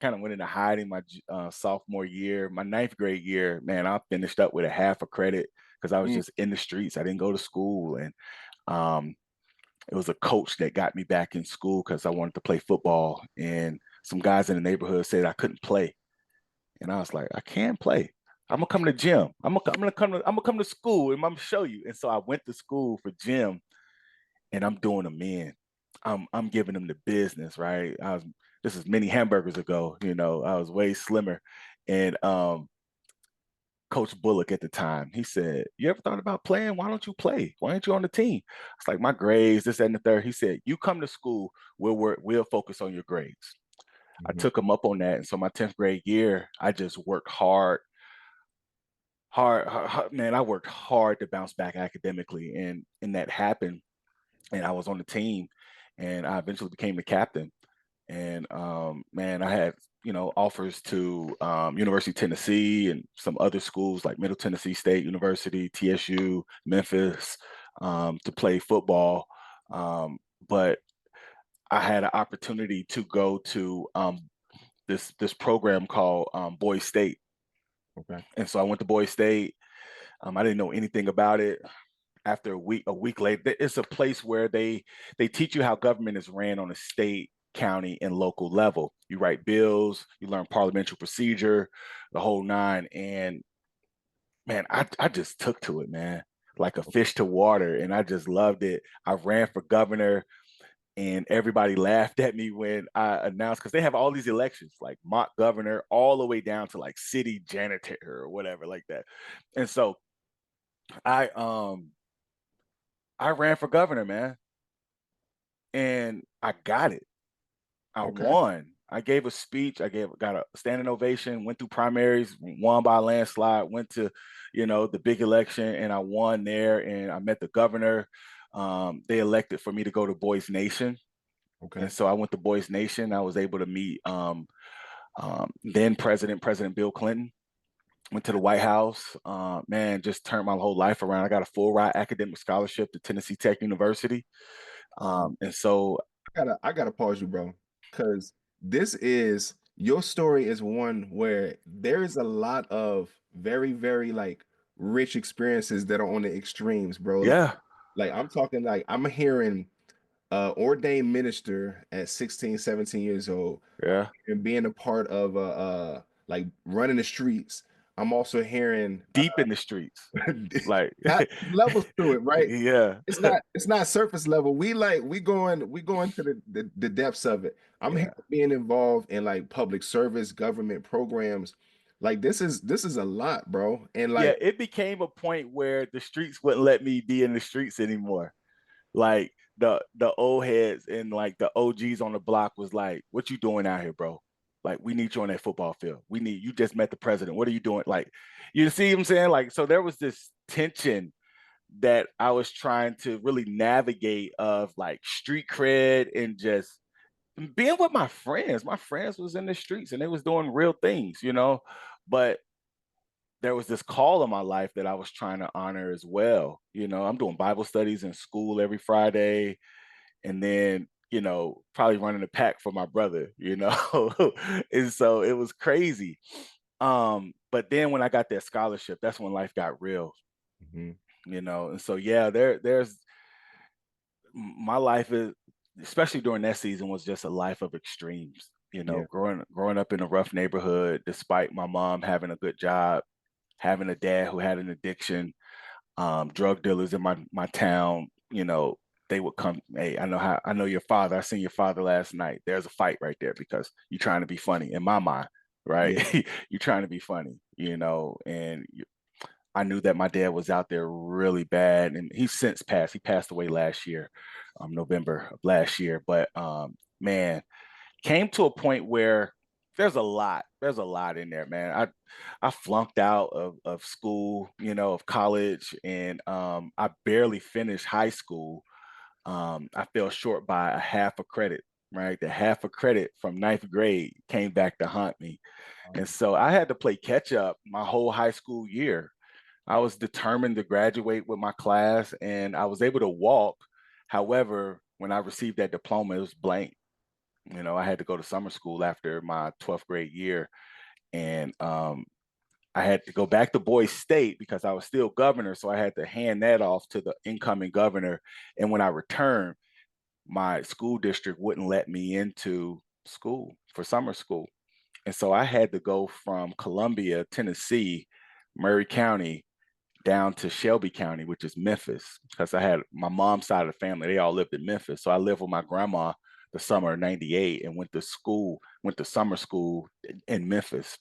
kind of went into hiding my sophomore year. My ninth grade year, man, I finished up with a half a credit because I was Mm, just in the streets. I didn't go to school, and um, it was a coach that got me back in school because I wanted to play football. And some guys in the neighborhood said I couldn't play, and I was like, I can play. I'm gonna come to gym. I'm gonna come to school and I'm gonna show you. And so I went to school for gym, and I'm doing them in. I'm giving them the business, right? This is many hamburgers ago, I was way slimmer. And Coach Bullock at the time, he said, "You ever thought about playing? Why don't you play? Why aren't you on the team?" It's like my grades, this, that, and the third. He said, "You come to school, we'll focus on your grades." I mhm. took him up on that. And so my 10th grade year, I just worked man, I worked hard to bounce back academically. And that happened. And I was on the team, and I eventually became the captain. And man, I had offers to University of Tennessee and some other schools like Middle Tennessee State University, TSU, Memphis, to play football. But I had an opportunity to go to this program called Boys State, Okay. and so I went to Boys State. I didn't know anything about it. After a week later, it's a place where they teach you how government is ran on a state, county, and local level. You write bills, you learn parliamentary procedure, the whole nine. And man, I just took to it, man, like a fish to water, and I just loved it. I ran for governor, and everybody laughed at me when I announced, because they have all these elections, like mock governor, all the way down to like city janitor or whatever like that. And so I um I ran for governor, man, and I got it. I Okay. won. I gave a speech. Got a standing ovation. Went through primaries, won by a landslide. Went to, the big election, and I won there. And I met the governor. They elected for me to go to Boys Nation, Okay. and so I went to Boys Nation. I was able to meet then President Bill Clinton. Went to the White House. Man, just turned my whole life around. I got a full ride academic scholarship to Tennessee Tech University, and so I gotta pause you, bro, because this is your story is one where there is a lot of very, very like rich experiences that are on the extremes, bro. yeah, Like I'm talking like I'm hearing ordained minister at 16, 17 years old, yeah, and being a part of like running the streets. I'm also hearing deep in the streets. Like, got levels to it, right? yeah, It's not surface level. We going to the depths of it. I'm here yeah, being involved in like public service, government programs. Like this is a lot, bro. And yeah. like It became a point where the streets wouldn't let me be in the streets anymore. Like the old heads and like the OGs on the block was like, "What you doing out here, bro? Like, we need you on that football field. We need you. Just met the president. What are you doing?" Like, you see what I'm saying? Like, so there was this tension that I was trying to really navigate of like street cred and just being with my friends. My friends was in the streets and they was doing real things. But there was this call in my life that I was trying to honor as well. I'm doing Bible studies in school every Friday, and then, probably running a pack for my brother. And so it was crazy. But then when I got that scholarship, that's when life got real, mhm, and so yeah, there's my life is, especially during that season, was just a life of extremes. yeah. Growing up in a rough neighborhood, despite my mom having a good job, having a dad who had an addiction, drug dealers in my town, they would come, "Hey, I know your father. I seen your father last night." There's a fight right there because you're trying to be funny in my mind, right? Yeah. You're trying to be funny. And I knew that my dad was out there really bad, and he's since passed. He passed away last year, November of last year. But man, came to a point where there's a lot in there, man. I flunked out of school, of college, and I barely finished high school. I fell short by a half a credit, right? The half a credit from ninth grade came back to haunt me. And so I had to play catch up my whole high school year. I was determined to graduate with my class, and I was able to walk. However, when I received that diploma, it was blank. You know, I had to go to summer school after my 12th grade year, and I had to go back to Boise State because I was still governor. So I had to hand that off to the incoming governor. And when I returned, my school district wouldn't let me into school for summer school. And so I had to go from Columbia, Tennessee, Murray County, down to Shelby County, which is Memphis, because I had my mom's side of the family, they all lived in Memphis. So I lived with my grandma the summer of '98 and went to school, went to summer school in Memphis.